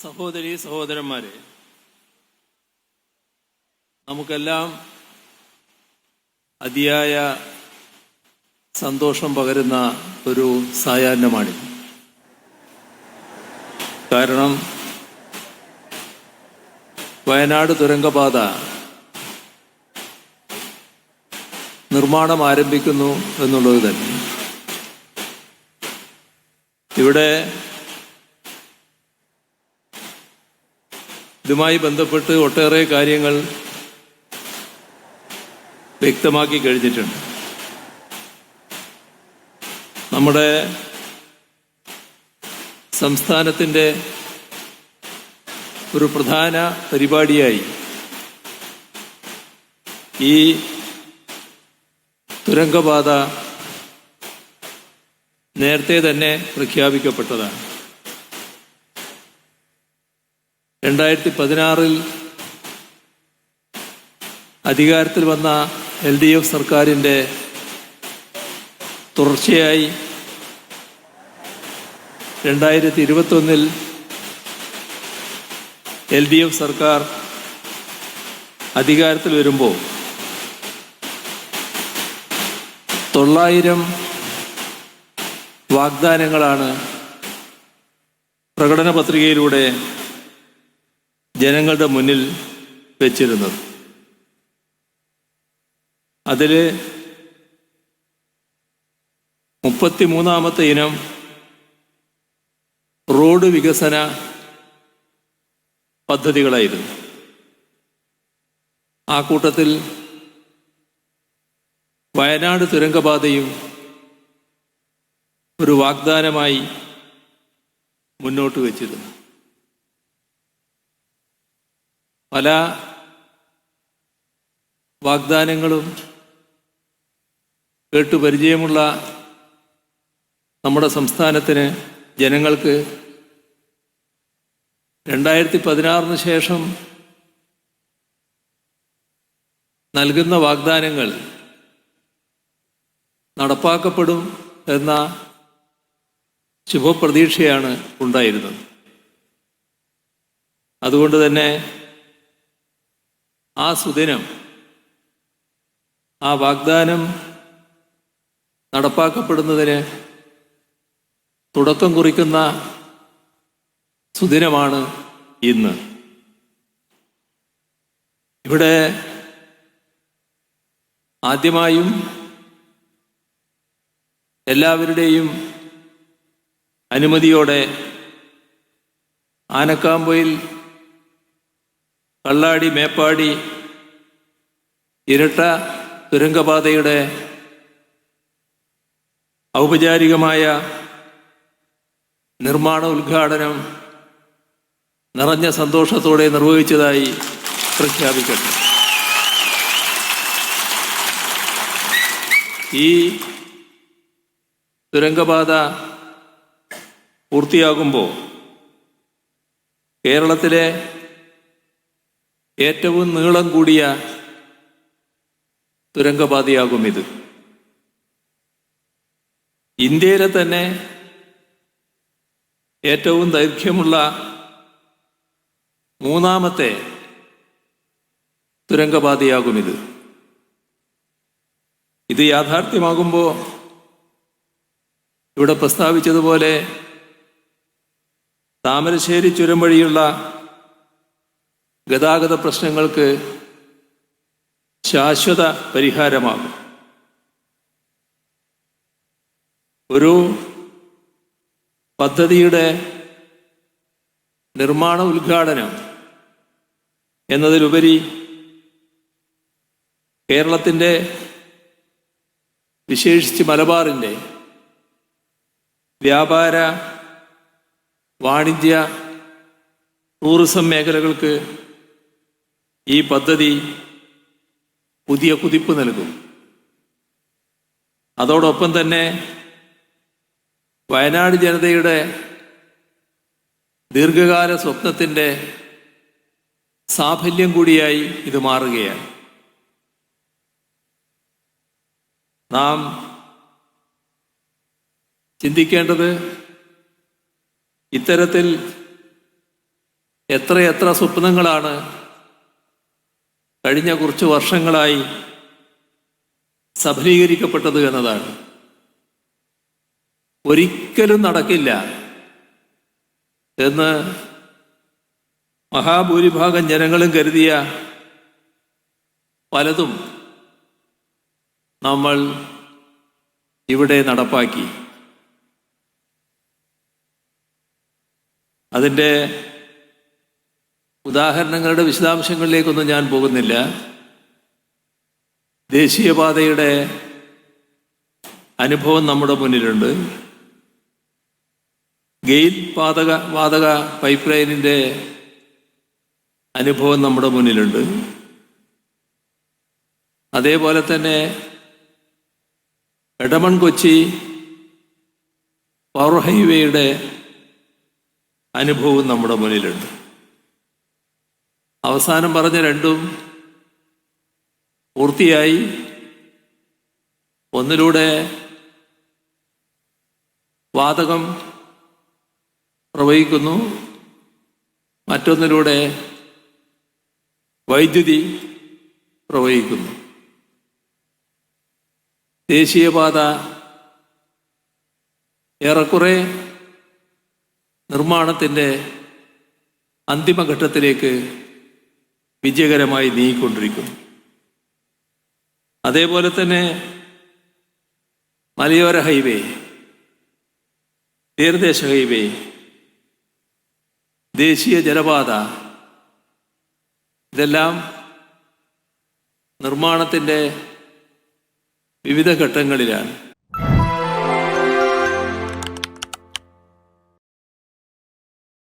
സഹോദരീ സഹോദരന്മാരെ, നമുക്കെല്ലാം അതിയായ സന്തോഷം പകരുന്ന ഒരു സായാഹ്നമാണിത്. കാരണം വയനാട് തുരങ്കപാത നിർമ്മാണം ആരംഭിക്കുന്നു എന്നുള്ളത് തന്നെ. ഇവിടെ ഇതുമായി ബന്ധപ്പെട്ട് ഒട്ടേറെ കാര്യങ്ങൾ വ്യക്തമാക്കി കഴിഞ്ഞിട്ടുണ്ട്. നമ്മുടെ സംസ്ഥാനത്തിൻ്റെ ഒരു പ്രധാന പരിപാടിയായി ഈ തുരങ്കപാത നേരത്തെ തന്നെ പ്രഖ്യാപിക്കപ്പെട്ടതാണ്. 2016 അധികാരത്തിൽ വന്ന LDF സർക്കാരിൻ്റെ തുടർച്ചയായി 2021 LDF സർക്കാർ അധികാരത്തിൽ വരുമ്പോൾ 900 വാഗ്ദാനങ്ങളാണ് പ്രകടന പത്രികയിലൂടെ ജനങ്ങളുടെ മുന്നിൽ വെച്ചിരുന്നത്. അതിൽ 33ാമത്തെ ഇനം റോഡ് വികസന പദ്ധതികളായിരുന്നു. ആ കൂട്ടത്തിൽ വയനാട് തുരങ്കപാതയും ഒരു വാഗ്ദാനമായി മുന്നോട്ട് വച്ചിരുന്നു. പല വാഗ്ദാനങ്ങളും കേട്ടു പരിചയമുള്ള നമ്മുടെ സംസ്ഥാനത്തിന്, ജനങ്ങൾക്ക് 2016 ശേഷം നൽകുന്ന വാഗ്ദാനങ്ങൾ നടപ്പാക്കപ്പെടും എന്ന ശുഭപ്രതീക്ഷയാണ് ഉണ്ടായിരുന്നത്. അതുകൊണ്ട് തന്നെ ആ സുദിനം, ആ വാഗ്ദാനം നടപ്പാക്കപ്പെടുന്നതിന് തുടക്കം കുറിക്കുന്ന സുദിനമാണ് ഇന്ന്. ഇവിടെ ആദ്യമായും എല്ലാവരുടെയും അനുമതിയോടെ ആനക്കാമ്പൊയിൽ കള്ളാടി മേപ്പാടി ഇരട്ട തുരങ്കപാതയുടെ ഔപചാരികമായ നിർമ്മാണ ഉദ്ഘാടനം നിറഞ്ഞ സന്തോഷത്തോടെ നിർവഹിച്ചതായി പ്രഖ്യാപിക്കട്ടെ. ഈ തുരങ്കപാത പൂർത്തിയാകുമ്പോൾ കേരളത്തിലെ ഏറ്റവും നീളം കൂടിയ തുരങ്കപാതയാകും ഇത്. ഇന്ത്യയിലെ തന്നെ ഏറ്റവും ദൈർഘ്യമുള്ള 3ാമത്തെ തുരങ്കപാതയാകും ഇത്. ഇത് യാഥാർത്ഥ്യമാകുമ്പോൾ ഇവിടെ പ്രസ്താവിച്ചതുപോലെ താമരശ്ശേരി ചുരം വഴിയുള്ള ഗതാഗത പ്രശ്നങ്ങൾക്ക് ശാശ്വത പരിഹാരമാകും. ഒരു പദ്ധതിയുടെ നിർമ്മാണ ഉദ്ഘാടനം എന്നതിലുപരി കേരളത്തിൻ്റെ, വിശേഷിച്ച് മലബാറിൻ്റെ വ്യാപാര, വാണിജ്യ, ടൂറിസം മേഖലകൾക്ക് ഈ പദ്ധതി പുതിയ കുതിപ്പ് നൽകും. അതോടൊപ്പം തന്നെ വയനാട് ജനതയുടെ ദീർഘകാല സ്വപ്നത്തിൻ്റെ സാഫല്യം കൂടിയായി ഇത് മാറുകയാണ്. നാം ചിന്തിക്കേണ്ടത്, ഇത്തരത്തിൽ എത്രയെത്ര സ്വപ്നങ്ങളാണ് കഴിഞ്ഞ കുറച്ച് വർഷങ്ങളായി സഫലീകരിക്കപ്പെട്ടത് എന്നതാണ്. ഒരിക്കലും നടക്കില്ല എന്ന് മഹാഭൂരിഭാഗം ജനങ്ങളും കരുതിയ പലതും നമ്മൾ ഇവിടെ നടപ്പാക്കി. അതിൻ്റെ ഉദാഹരണങ്ങളുടെ വിശദാംശങ്ങളിലേക്കൊന്നും ഞാൻ പോകുന്നില്ല. ദേശീയപാതയുടെ അനുഭവം നമ്മുടെ മുന്നിലുണ്ട്. ഗെയിൽ വാതക പൈപ്പ് ലൈനിൻ്റെ അനുഭവം നമ്മുടെ മുന്നിലുണ്ട്. അതേപോലെ തന്നെ എടമൺ കൊച്ചി പവർ ഹൈവേയുടെ അനുഭവവും നമ്മുടെ മുന്നിലുണ്ട്. അവസാനം പറഞ്ഞ രണ്ടും പൂർത്തിയായി. ഒന്നിലൂടെ വാതകം പ്രവഹിക്കുന്നു, മറ്റൊന്നിലൂടെ വൈദ്യുതി പ്രവഹിക്കുന്നു. ദേശീയപാത ഏറെക്കുറെ നിർമ്മാണത്തിൻ്റെ അന്തിമഘട്ടത്തിലേക്ക് വിജയകരമായി നീങ്ങിക്കൊണ്ടിരിക്കുന്നു. അതേപോലെ തന്നെ മലയോര ഹൈവേ, തീരദേശ ഹൈവേ, ദേശീയ ജലപാത, ഇതെല്ലാം നിർമ്മാണത്തിൻ്റെ വിവിധ ഘട്ടങ്ങളിലാണ്.